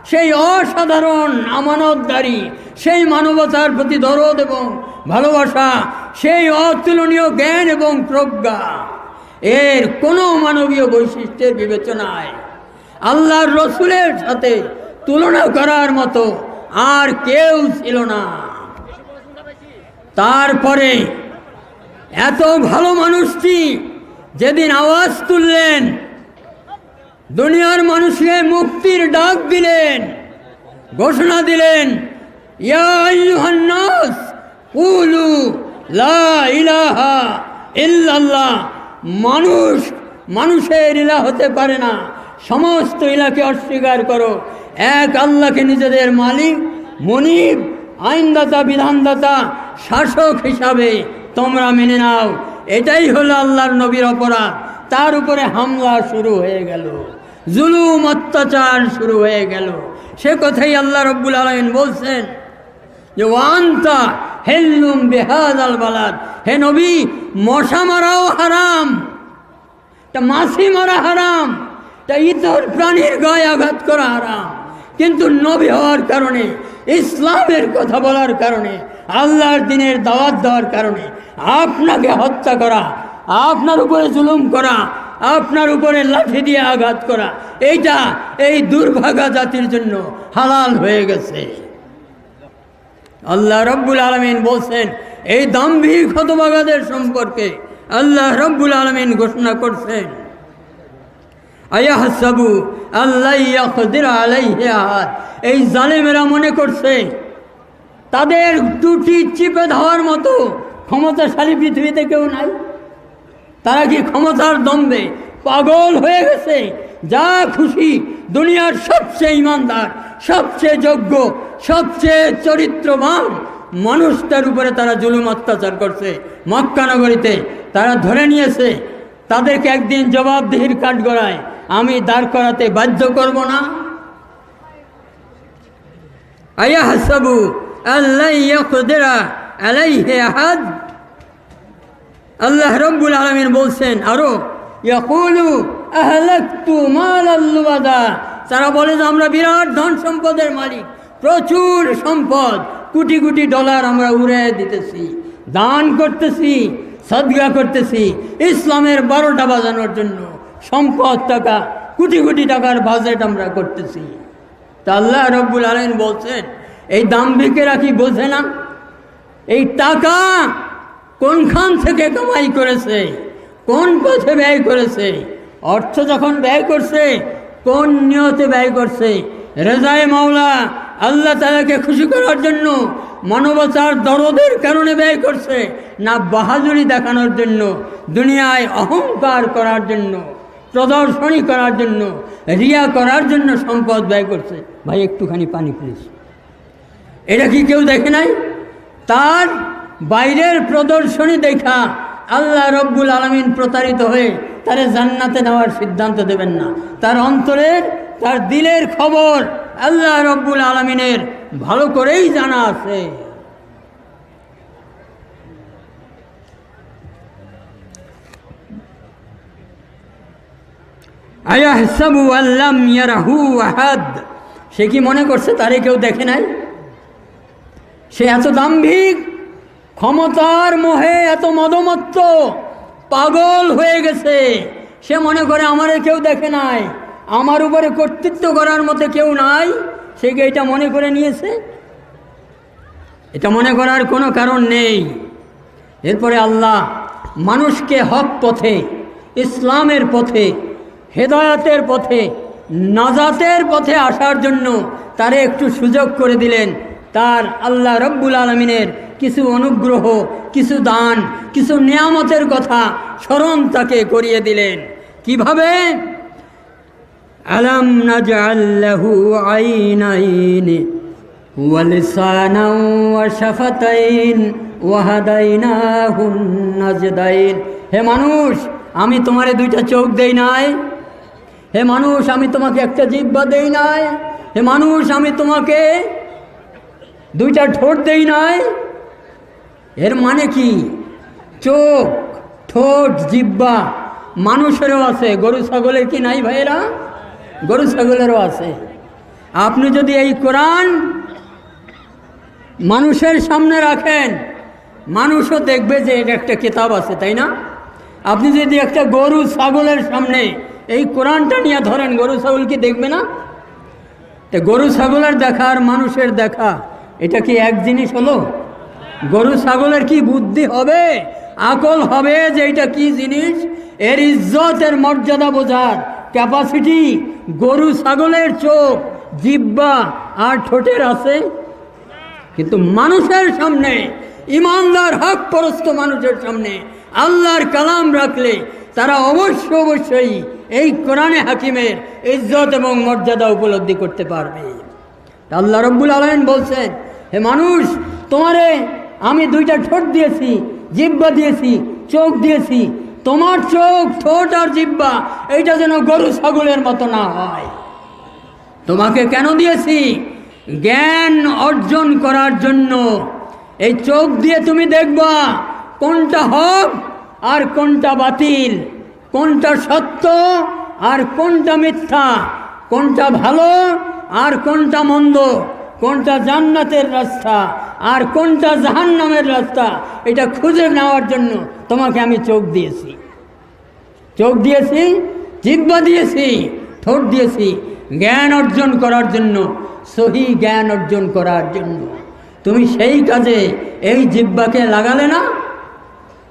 Speaker 3: সেই অসাধারণ আমানতদারি, সেই মানবতার প্রতি দরদ এবং ভালোবাসা, সেই অতুলনীয় জ্ঞান এবং প্রজ্ঞা, এর কোনো মানবীয় বৈশিষ্ট্যের বিবেচনায় আল্লাহর রসুলের সাথে তুলনা করার মতো আর কেউ ছিল না। তারপরে এত ভালো মানুষটি যেদিন আওয়াজ তুললেন, দুনিয়ার মানুষকে মুক্তির ডাক দিলেন, ঘোষণা দিলেন, ইয়া আইয়ুহান নাস কুলু লা ইলাহা ইল্লাল্লাহ। মানুষের ইলাহ হতে পারে না, সমস্ত ইলাহকে অস্বীকার করো, এক আল্লাহকে নিজেদের মালিক, মুনিব, আইনদাতা, বিধানদাতা, শাসক হিসাবে তোমরা মেনে নাও। এটাই হলো আল্লাহর নবীর অপরাধ। তার উপরে হামলা শুরু হয়ে গেল, জুলুম অত্যাচার শুরু হয়ে গেল। সে কথাই আল্লাহ রব্বুল আলামিন বলছেন যে ওয়ান্তা হেল্লুম বেহাদাল বালাদ, হে নবী, মশা মারাও হারাম, তা মাছি মারা হারাম, তা ইতর প্রাণীর গায়ে আঘাত করা হারাম, কিন্তু নবী হওয়ার কারণে, ইসলামের কথা বলার কারণে, আল্লাহর দিনের দাওয়াত দেওয়ার কারণে আপনাকে হত্যা করা, আপনার উপরে জুলুম করা, আপনার উপরে লাঠি দিয়ে আঘাত করা, এইটা এই দুর্ভাগা জাতির জন্য হালাল হয়ে গেছে। আল্লাহ রব্বুল আলামিন বলছেন, এই দাম্ভিক হতভাগাদের সম্পর্কে আল্লাহ রব্বুল আলামিন ঘোষণা করছেন, আয়াহসাবু আল্লাহ ইয়াকদির আলাইহি আহাদ। এই জালেমেরা মনে করছে তাদের টুটি চিপে ধরার মতো ক্ষমতাশালী পৃথিবীতে কেউ নাই। তারা কি ক্ষমতার দম্ভে পাগল হয়ে গেছে? যা খুশি দুনিয়ার সবচেয়ে ইমানদার, সবচেয়ে যোগ্য, সবচেয়ে চরিত্রবান মানুষটার উপরে তারা জুলুম অত্যাচার করছে। মক্কা নগরীতে তারা ধরে নিয়েছে, তাদেরকে একদিন জবাবদিহির কাঠগড়ায় আমি দাঁড় করাতে বাধ্য করব না? আয়াহসাবু আল্লাহ ইয়াকদিরা আলাইহি আহাদ। আল্লাহ রব্বুল আলামিন বলছেন আরো, ইয়াকুলু আহলাকতু মালাল লুবাদা। তারা বলে যে আমরা বিরাট ধন সম্পদের মালিক, প্রচুর সম্পদ, কোটি কোটি ডলার আমরা উড়িয়ে দিতেছি, দান করতেছি, সাদকা করতেছি ইসলামের 12টা বাজানোর জন্য। সম্পদ, টাকা, কোটি কোটি টাকার বাজেট আমরা করতেছি। তা আল্লাহ রব্বুল আলামিন বলছেন, এই দাম্ভিকেরা কি বোঝে না এই টাকা কোনখান থেকে কামাই করেছে, কোন পথে ব্যয় করেছে? অর্থ যখন ব্যয় করছে, কোন নিয়তে ব্যয় করছে? রেজায়ে মাওলা আল্লাহ তাআলাকে খুশি করার জন্য, মানবতার দরদের কারণে ব্যয় করছে, না বাহাদুরি দেখানোর জন্য, দুনিয়ায় অহংকার করার জন্য, প্রদর্শনী করার জন্য, রিয়া করার জন্য সম্পদ ব্যয় করছে? ভাই একটুখানি পানি প্লিজ। এটা কি কেউ দেখে নাই? তার বাইরের প্রদর্শনী দেখা আল্লাহ রব্বুল আলামিন প্রতারিত হয়ে তারে জান্নাতে নেওয়ার সিদ্ধান্ত দেবেন না। তার অন্তরের, তার দিলের খবর আল্লাহ রব্বুল আলামিনের ভালো করেই জানা আছে। আয়াহসাবু আল্লাম ইয়ারাহু আহাদ। সে কি মনে করছে তারে কেউ দেখে নাই? সে এত দাম্ভিক, ক্ষমতার মোহে এত মদমত্ত, পাগল হয়ে গেছে। সে মনে করে আমারে কেউ দেখে নাই, আমার উপরে কর্তৃত্ব করার মতো কেউ নাই। সে কি এটা মনে করে নিয়েছে? এটা মনে করার কোনো কারণ নেই। এরপরে আল্লাহ মানুষকে হক পথে, ইসলামের পথে, হেদায়াতের পথে, নাজাতের পথে আসার জন্য তারে একটু সুযোগ করে দিলেন। তার আল্লাহ রব্বুল আলামিনের কিছু অনুগ্রহ, কিছু দান, কিছু নিয়ামতের কথা স্মরণ তাকে করিয়ে দিলেন। কিভাবে? আলাম নাজআল লাহু আইনাইন ওয়া লিসানান ওয়া শাফাতাইন ওয়া হাদাইনাহুন নাজদাইন। হে মানুষ, আমি তোমারে দুইটা চোখ দেই নাই? হে মানুষ, আমি তোমাকে একটা জিহ্বা দেই নাই? হে মানুষ, আমি তোমাকে দুইটা ঠোঁট দেই নাই? এর মানে কি? চোখ, ঠোঁট, জিহ্বা মানুষেরও আছে, গরু ছাগলের কি নাই ভাইয়েরা? গরু ছাগলেরও আছে। আপনি যদি এই কোরআন মানুষের সামনে রাখেন, মানুষও দেখবে যে এটা একটা কিতাব আছে, তাই না? আপনি যদি একটা গরু ছাগলের সামনে এই কোরআনটা নিয়ে ধরেন, গরু ছাগল কি দেখবে না? তো গরু ছাগলের দেখা আর মানুষের দেখা এটা কি এক জিনিস হলো? গরু ছাগলের কি বুদ্ধি হবে, আকল হবে যে এটা কি জিনিস? এর ইজ্জত, এর মর্যাদা বোঝার ক্যাপাসিটি গরু ছাগলের চোখ, জিহ্বা আর ঠোঁটের আছে। কিন্তু মানুষের সামনে, ইমানদার হক পরস্ত মানুষের সামনে আল্লাহর কালাম রাখলে তারা অবশ্যই এই কোরআনে হাকিমের ইজ্জত এবং মর্যাদা উপলব্ধি করতে পারবে। আল্লাহ রব্বুল আলামিন বলছেন, হে মানুষ, তোমারে আমি দুইটা ঠোঁট দিয়েছি, জিহ্বা দিয়েছি, চোখ দিয়েছি। তোমার চোখ, ঠোঁট আর জিহ্বা এইটা যেন গরু ছাগলের মতো না হয়। তোমাকে কেন দিয়েছি? জ্ঞান অর্জন করার জন্য। এই চোখ দিয়ে তুমি দেখবা কোনটা হক আর কোনটা বাতিল, কোনটা সত্য আর কোনটা মিথ্যা, কোনটা ভালো আর কোনটা মন্দ, কোনটা জান্নাতের রাস্তা আর কোনটা জাহান্নামের রাস্তা, এটা খুঁজে নেওয়ার জন্য তোমাকে আমি চোখ দিয়েছি। চোখ দিয়েছি, জিহ্বা দিয়েছি, ঠোঁট দিয়েছি জ্ঞান অর্জন করার জন্য, সহি জ্ঞান অর্জন করার জন্য। তুমি সেই কাজে এই জিহ্বাকে লাগালে না?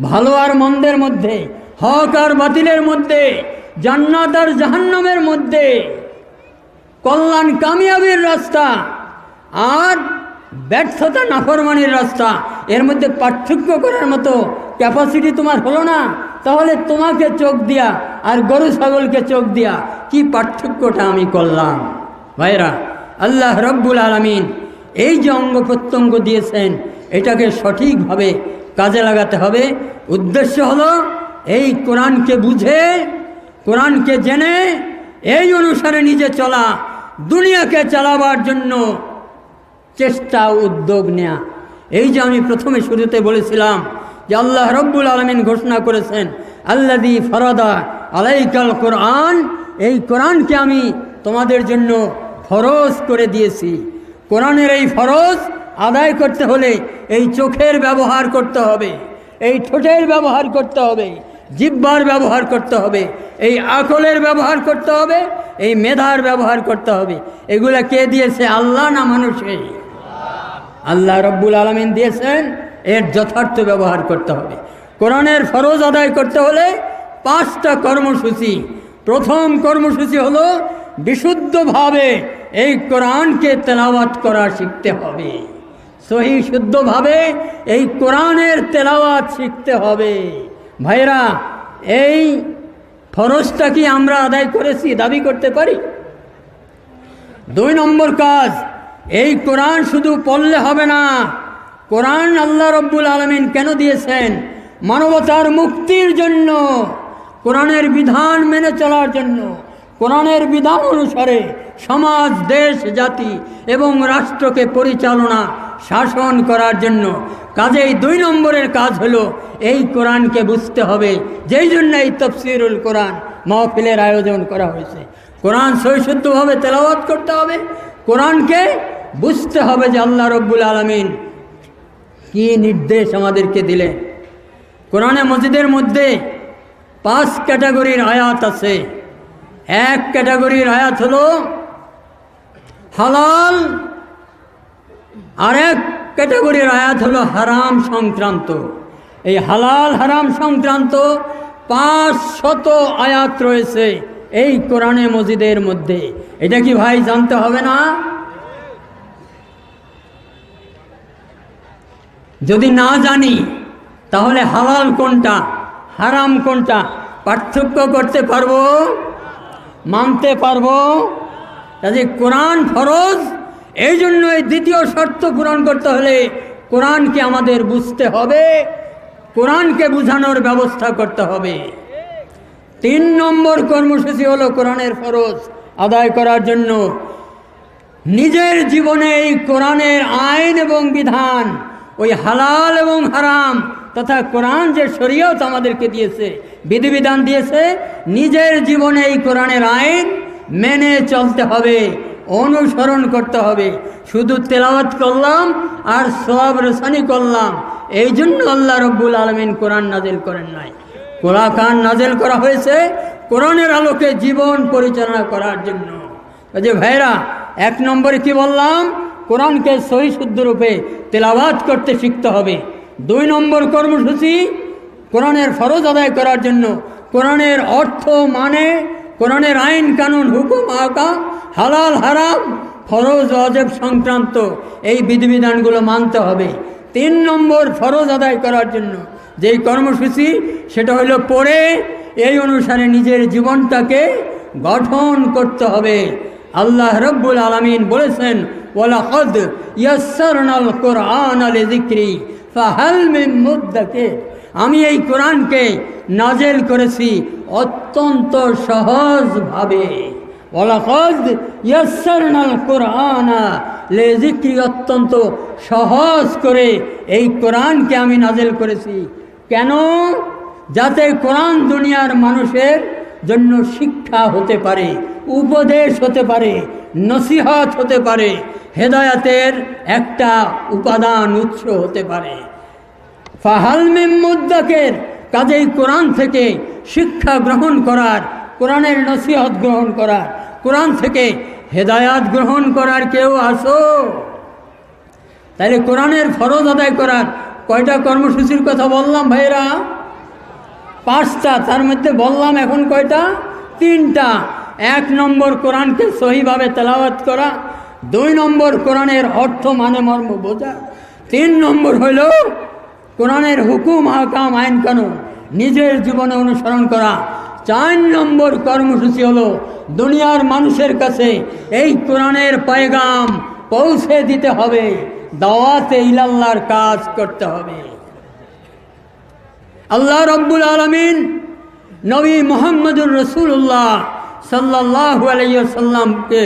Speaker 3: ভালো আর মন্দের মধ্যে, হক আর বাতিলের মধ্যে, জান্নাত আর জাহান্নামের মধ্যে, কল্যাণ কামিয়াবির রাস্তা আর ব্যর্থতা নাফরমানির রাস্তা, এর মধ্যে পার্থক্য করার মতো ক্যাপাসিটি তোমার হলো না? তাহলে তোমাকে চোখ দিয়া আর গরু ছাগলকে চোখ দিয়া কি পার্থক্যটা আমি করলাম? ভাইরা, আল্লাহ রব্বুল আলামিন এই যে অঙ্গ প্রত্যঙ্গ দিয়েছেন, এটাকে সঠিকভাবে কাজে লাগাতে হবে। উদ্দেশ্য হলো এই কোরআনকে বুঝে, কোরআনকে জেনে এই অনুসারে নিজে চলা, দুনিয়াকে চালাবার জন্য চেষ্টা, উদ্যোগ নেয়া। এই যে আমি প্রথমে শুরুতে বলেছিলাম যে আল্লাহ রব্বুল আলামিন ঘোষণা করেছেন, আল্লাযী ফারাদা আলাইকাল কোরআন, এই কোরআনকে আমি তোমাদের জন্য ফরজ করে দিয়েছি। কোরআনের এই ফরজ আদায় করতে হলে এই চোখের ব্যবহার করতে হবে, এই ঠোঁটের ব্যবহার করতে হবে, জিহ্বার ব্যবহার করতে হবে, এই আকলের ব্যবহার করতে হবে, এই মেধার ব্যবহার করতে হবে। এগুলা কে দিয়েছে? আল্লাহ না মানুষে? আল্লাহ রব্বুল আলামিন দিয়েছেন। এর যথার্থ ব্যবহার করতে হবে। কোরআনের ফরজ আদায় করতে হলে 5টা কর্মসূচি। প্রথম কর্মসূচি হলো বিশুদ্ধভাবে এই কোরআনকে তেলাওয়াত করা শিখতে হবে। সহি শুদ্ধভাবে এই কোরআনের তেলাওয়াত শিখতে হবে। ভাইরা, এই ফরজটা কি আমরা আদায় করেছি দাবি করতে পারি? 2 নম্বর কাজ, এই কোরআন শুধু পড়লে হবে না। কোরআন আল্লাহ রব্বুল আলামিন কেন দিয়েছেন? মানবতার মুক্তির জন্য, কোরআনের বিধান মেনে চলার জন্য, কোরআনের বিধান অনুসারে সমাজ, দেশ, জাতি এবং রাষ্ট্রকে পরিচালনা, শাসন করার জন্য। কাজেই 2 নম্বরের কাজ হলো এই কোরআনকে বুঝতে হবে। যেই জন্য এই তাফসীরুল কোরআন মাহফিলের আয়োজন করা হয়েছে। কোরআন সহিশুদ্ধভাবে তেলাওয়াত করতে হবে, কোরআনকে বুঝতে হবে যে আল্লাহ রব্বুল আলামিন কি নির্দেশ আমাদেরকে দিলেন। কোরআনে মজিদের মধ্যে 5 ক্যাটাগরির আয়াত আছে। 1 ক্যাটাগরির আয়াত হলো হালাল, আর 1 ক্যাটাগরির আয়াত হলো হারাম সংক্রান্ত। এই হালাল হারাম সংক্রান্ত 500 আয়াত রয়েছে এই কোরআনে মজিদের মধ্যে। এটা কি ভাই জানতে হবে না? যদি না জানি তাহলে হালাল কোনটা, হারাম কোনটা পার্থক্য করতে পারবো, মানতে পারবো? কাজে কোরআন ফরজ। এই জন্য এই 2য় শর্ত পূরণ করতে হলে কোরআনকে আমাদের বুঝতে হবে, কোরআনকে বুঝানোর ব্যবস্থা করতে হবে। 3 নম্বর কর্মসূচি হলো কোরআনের ফরজ আদায় করার জন্য নিজের জীবনে এই কোরআনের আইন এবং বিধান, ওই হালাল এবং হারাম তথা কোরআন যে শরীয়ত আমাদেরকে দিয়েছে, বিধিবিধান দিয়েছে, নিজের জীবনে এই কোরআনের আইন মেনে চলতে হবে, অনুসরণ করতে হবে। শুধু তেলাওয়াত করলাম আর সওয়াব রসানি করলাম, এই জন্য আল্লাহ রব্বুল আলামিন কোরআন নাজিল করেন নাই। কোরআন নাজিল করা হয়েছে কোরআনের আলোকে জীবন পরিচালনা করার জন্য। যে ভাইরা, 1 নম্বরে কি বললাম? কোরআনকে সহি শুদ্ধ রূপে তেলাওয়াত করতে শিখতে হবে। 2 নম্বর কর্মসূচি কোরআনের ফরজ আদায় করার জন্য কোরআনের অর্থ মানে, কোরআনের আইন কানুন হুকুম আহকাম হালাল হারাম ফরজ ওয়াজিব সংক্রান্ত এই বিধিবিধানগুলো মানতে হবে। 3 নম্বর ফরজ আদায় করার জন্য যেই কর্মসূচি, সেটা হলো পড়ে এই অনুসারে নিজের জীবনটাকে গঠন করতে হবে। আল্লাহ রব্বুল আলামিন বলেছেন, ওয়ালাকাদ ইয়াসসারনাল কুরআনা লিযিকরি ফাহাল মিন মুদ্দাকির। আমি এই কোরআনকে নাজিল করেছি অত্যন্ত সহজভাবে। ওয়ালাকাদ ইয়াসসারনাল কুরআনা লিযিকরি, অত্যন্ত সহজ করে এই কোরআনকে আমি নাজিল করেছি। কেন? যাতে কোরআন দুনিয়ার মানুষের জন্য শিক্ষা হতে পারে, উপদেশ হতে পারে, নসিহত হতে পারে, হেদায়াতের একটা উপাদান উৎস হতে পারে। ফাহাল মিন মুদ্দাকির, কাজেই কোরআন থেকে শিক্ষা গ্রহণ করার, কোরআনের নসিহত গ্রহণ করার, কোরআন থেকে হেদায়াত গ্রহণ করার কেউ আসো? তাহলে কোরআনের ফরজ আদায় করার কয়টা কর্মসূচির কথা বললাম ভাইরা? 5টা। তার মধ্যে বললাম এখন কয়টা? 3টা। 1 নম্বর কোরআনকে সহিভাবে তেলাওয়াত করা, 2 নম্বর কোরআনের অর্থ মানে মর্ম বোঝা, 3 নম্বর হইল কোরআনের হুকুম আহকাম আইন কানুন নিজের জীবনে অনুসরণ করা, 4 নম্বর কর্মসূচি হলো দুনিয়ার মানুষের কাছে এই কোরআনের পয়গাম পৌঁছে দিতে হবে, দাওয়াতে ইলাল্লাহর কাজ করতে হবে। আল্লাহ রব্বুল আলামিন নবী মুহাম্মদুর রাসূলুল্লাহ সাল্লাল্লাহু আলাইহি ওয়াসাল্লামকে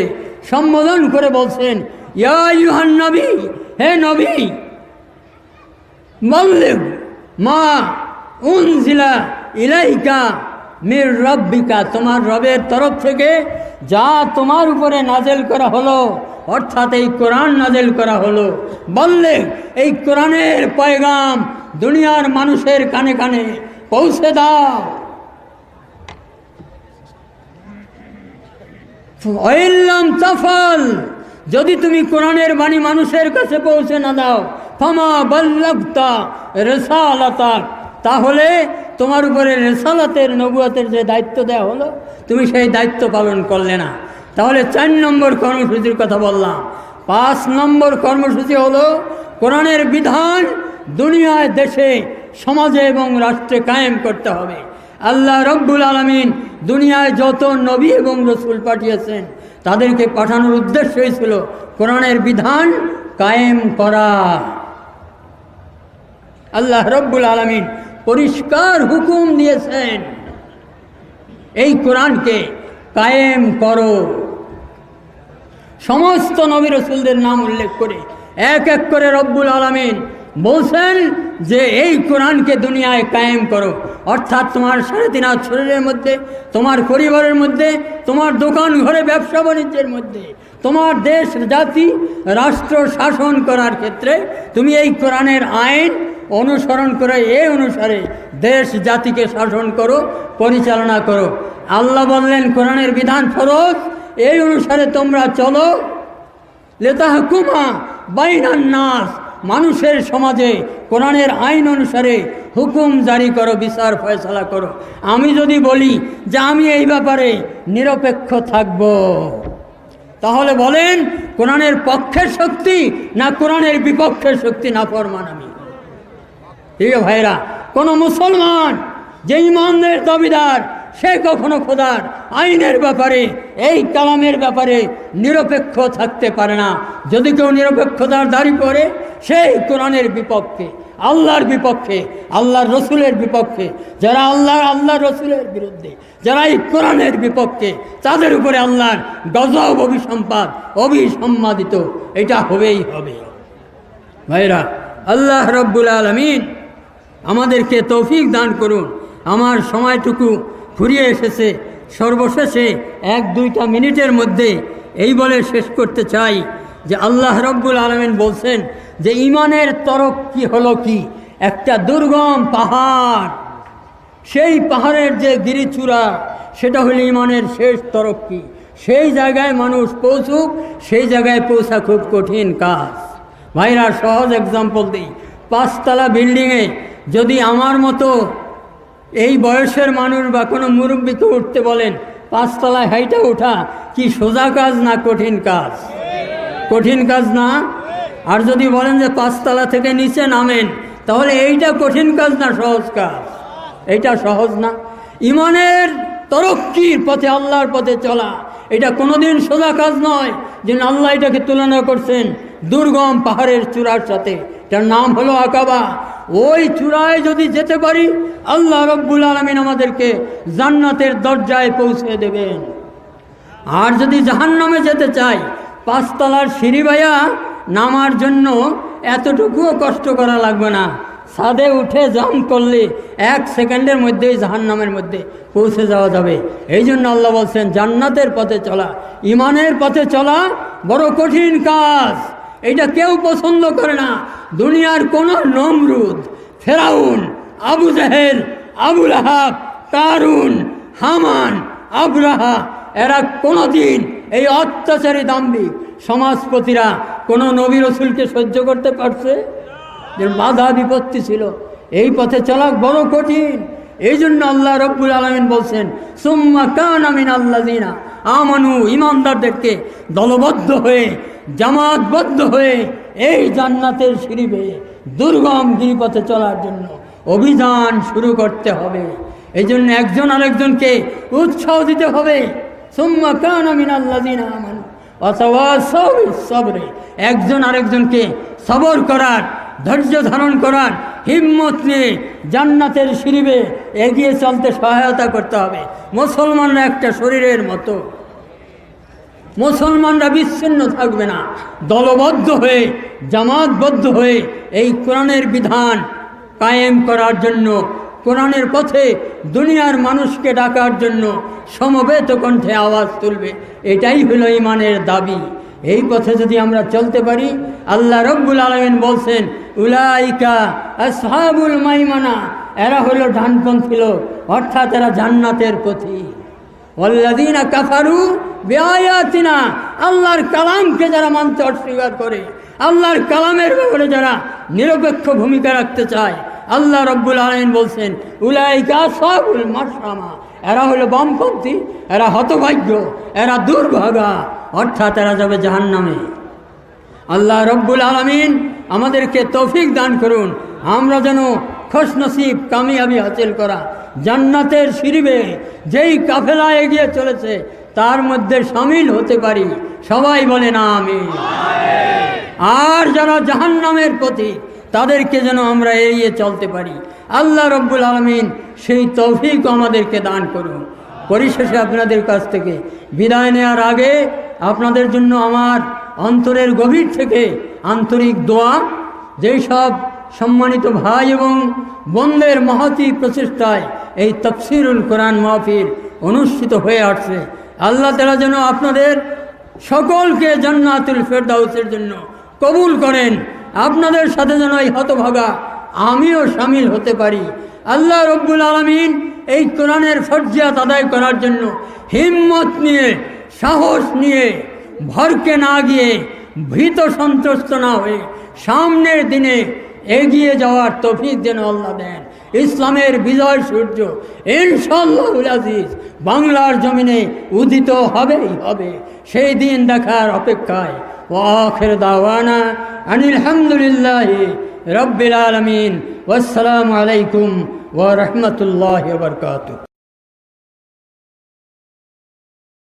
Speaker 3: সম্বোধন করে বলছেন, ইয়া আইয়ুহান নবী, হে নবী, বাল্লিগ মা উনজিলা ইলাইকা মির রাব্বিকা, তোমার রবের তরফ থেকে যা তোমার উপরে নাজেল করা হলো, অর্থাৎ এই কোরআন নাজেল করা হলো, বাল্লিগ, এই কোরআনের পয়গাম দুনিয়ার মানুষের কানে কানে পৌঁছে দাও। ওয়াইল্লাম তাফাল, যদি তুমি কোরআনের বাণী মানুষের কাছে পৌঁছে না দাও, ফামা বাল্লাগতা রিসালাতাক, তাহলে তোমার উপরে রিসালাতের নবুয়তের যে দায়িত্ব দেওয়া হলো তুমি সেই দায়িত্ব পালন করলে না। তাহলে 4 নম্বর কর্মসূচির কথা বললাম। 5 নম্বর কর্মসূচি হলো কোরআনের বিধান দুনিয়ায়, দেশে, সমাজে এবং রাষ্ট্রে কায়েম করতে হবে। আল্লাহ রব্বুল আলামিন দুনিয়ায় যত নবী এবং রসুল পাঠিয়েছেন তাদেরকে পাঠানোর উদ্দেশ্যই ছিল কোরআনের বিধান কায়েম করা। আল্লাহ রব্বুল আলামিন পরিষ্কার হুকুম দিয়েছেন, এই কোরআনকে কায়েম করো। সমস্ত নবী রসুলদের নাম উল্লেখ করে এক এক করে রব্বুল আলামিন বলছেন যে এই কোরআনকে দুনিয়ায় কায়েম করো, অর্থাৎ তোমার 3.5 হাত শরীরের মধ্যে, তোমার পরিবারের মধ্যে, তোমার দোকান ঘরে, ব্যবসা বাণিজ্যের মধ্যে, তোমার দেশ জাতি রাষ্ট্র শাসন করার ক্ষেত্রে তুমি এই কোরআনের আইন অনুসরণ করে এই অনুসারে দেশ জাতিকে শাসন করো, পরিচালনা করো। আল্লাহ বললেন কোরআনের বিধান ফরজ, এই অনুসারে তোমরা চলো। লিতাহকুমা বাইনান নাস, মানুষের সমাজে কোরআনের আইন অনুসারে হুকুম জারি করো, বিচার ফয়সালা করো। আমি যদি বলি যে আমি এই ব্যাপারে নিরপেক্ষ থাকব, তাহলে বলেন কোরআনের পক্ষের শক্তি না কোরআনের বিপক্ষের শক্তি নাফরমান আমি? ঠিক আছে ভাইরা, কোনো মুসলমান যে ইমানের দাবিদার সে কখনো খোদার আইনের ব্যাপারে, এই কালামের ব্যাপারে নিরপেক্ষ থাকতে পারে না। যদি কেউ নিরপেক্ষতার দাবি করে সেই কোরআনের বিপক্ষে। আল্লাহর বিপক্ষে, আল্লাহর রসুলের বিপক্ষে, যারা আল্লাহ রসুলের বিরুদ্ধে, যারা এই কোরআনের বিপক্ষে, তাদের উপরে আল্লাহর গজব অভিসম্পাদিত এটা হবেই হবে। ভাইরা, আল্লাহ রব্বুল আলামিন আমাদেরকে তৌফিক দান করুন। আমার সময়টুকু ফুরিয়ে এসেছে, সর্বশেষে 1-2 মিনিটের মধ্যে এই বলে শেষ করতে চাই যে আল্লাহ রব্বুল আলামিন বলছেন যে ইমানের তরফ কি হলো কি, একটা দুর্গম পাহাড়, সেই পাহাড়ের যে গিরিচূড়া সেটা হলো ইমানের শেষ তরফ কি, সেই জায়গায় মানুষ পৌঁছুক, সেই জায়গায় পৌঁছা খুব কঠিন কাজ। ভাইরা, সহজ এক্সাম্পল দিই, 5 তলা বিল্ডিংয়ে যদি আমার মতো এই বয়সের মানুষ বা কোনো মুরব্বীকে উঠতে বলেন, 5 তলায় হাইটা ওঠা কি সোজা কাজ না কঠিন কাজ? কঠিন কাজ না? আর যদি বলেন যে 5 তলা থেকে নিচে নামেন, তাহলে এইটা কঠিন কাজ না সহজ কাজ? এইটা সহজ না। ইমানের তরক্কির পথে, আল্লাহর পথে চলা, এটা কোনোদিন সোজা কাজ নয়। যে আল্লাহ এটাকে তুলনা করছেন দুর্গম পাহাড়ের চূড়ার সাথে, তার নাম হলো আকাবা। ওই চূড়ায় যদি যেতে পারি, আল্লাহ রব্বুল আলামিন আমাদেরকে জান্নাতের দরজায় পৌঁছে দেবেন। আর যদি জাহান্নামে যেতে চাই, 5 তলার সিঁড়ি বাইয়া নামার জন্য এতটুকুও কষ্ট করা লাগবে না, ছাদে উঠে জাম্প করলে 1 সেকেন্ডের মধ্যেই জাহান্নামের মধ্যে পৌঁছে যাওয়া যাবে। এই জন্য আল্লাহ বলছেন জান্নাতের পথে চলা, ইমানের পথে চলা বড় কঠিন কাজ। এটা কেউ পছন্দ করে না। দুনিয়ার কোন নমরুদ, ফেরাউন, আবু জেহেল, আবু লাহাব, কারুন, হামান, আবরাহা, এরা কোনোদিন এই অত্যাচারী দাম্ভিক সমাজপতিরা কোনো নবী রসুলকে সহ্য করতে পারছে? যে বাধা বিপত্তি ছিল, এই পথে চলা বড় কঠিন। এই জন্য আল্লাহ রব্বুল আলামিন বলছেন সুম্মা কানা মিনাল্লাযিনা আমানু, ইমানদারদেরকে দলবদ্ধ হয়ে, জামাতবদ্ধ হয়ে এই জান্নাতের সিঁড়ি বেয়ে দুর্গম গিরিপথে চলার জন্য অভিযান শুরু করতে হবে। এই জন্য একজন আরেকজনকে উৎসাহ দিতে হবে। সুম্মা কানা মিনাল্লাযিনা আমানু ওয়া তাওয়াসাউ বিস-সাবরি, একজন আরেকজনকে সবর করার, ধৈর্য ধারণ করার হিম্মত নিয়ে জান্নাতের সিঁড়ি বেয়ে এগিয়ে চলতে সহায়তা করতে হবে। মুসলমানরা একটা শরীরের মতো, মুসলমানরা বিচ্ছিন্ন থাকবে না, দলবদ্ধ হয়ে, জামাতবদ্ধ হয়ে এই কোরআনের বিধান কায়েম করার জন্য, কোরআনের পথে দুনিয়ার মানুষকে ডাকার জন্য সমবেত কণ্ঠে আওয়াজ তুলবে। এটাই হলো ইমানের দাবি। এই পথে যদি আমরা চলতে পারি, আল্লাহ রব্বুল আলামিন বলছেন উলাইকা আসহাবুল মাইমানা, এরা হলো ডানপন্থী লোক, অর্থাৎ এরা জান্নাতের পথী। ওয়াল্লাযীনা কাফারু বিআয়াতিনা, আল্লাহর কালামকে যারা মানতে অস্বীকার করে, আল্লাহর কালামের ব্যাপারে যারা নিরপেক্ষ ভূমিকা রাখতে চায়, আল্লাহ রব্বুল আলামিন বলছেন উলাইকা আসহাবুল মাশআমা, এরা হলো বামপন্থী, এরা হতভাগ্য, এরা দুর্ভাগা, অর্থাৎ এরা যাবে জাহান্নামে। আল্লাহ রব্বুল আলামিন আমাদেরকে তৌফিক দান করুন, আমরা যেন খুশনসিব কামিয়াবি হাসিল করা জান্নাতের সিঁড়ি বেয়ে যেই কাফেলা এগিয়ে চলেছে তার মধ্যে শামিল হতে পারি। সবাই বলে না আমিন। আর যারা জাহান্নামের পথে, তাদেরকে যেন আমরা এড়িয়ে চলতে পারি। আল্লাহ রব্বুল আলামিন সেই তৌফিক আমাদেরকে দান করুন। পরিশেষে আপনাদের কাছ থেকে বিদায় নেওয়ার আগে আপনাদের জন্য আমার অন্তরের গভীর থেকে আন্তরিক দোয়া। যেই সব সম্মানিত ভাই এবং বোনদের মহতী প্রচেষ্টায় এই তাফসীরুল কোরআন মাহফিল অনুষ্ঠিত হয়ে আসছে, আল্লাহ তাআলা যেন আপনাদের সকলকে জান্নাতুল ফেরদাউসের জন্য কবুল করেন। আপনাদের সাথে যেন এই হতভাগা আমিও শামিল হতে পারি। আল্লাহ রব্বুল আলামিন এই কোরআনের ফরজিয়াত আদায় করার জন্য হিম্মত নিয়ে, সাহস নিয়ে, ভরকে না গিয়ে, ভীত সন্ত্রস্ত না হয়ে সামনের দিনে এগিয়ে যাওয়ার তৌফিক যেন আল্লাহ দেন। ইসলামের বিজয় সূর্য ইনশাআল্লাহুল আজিজ বাংলার জমিনে উদিত হবেই হবে। সেই দিন দেখার অপেক্ষায় ওয়া আখির দাওয়ানা আনিল হামদুলিল্লাহি রাব্বিল আলামিন। ওয়াসসালামু আলাইকুম ওয়া রাহমাতুল্লাহি ওয়া বারাকাতুহু।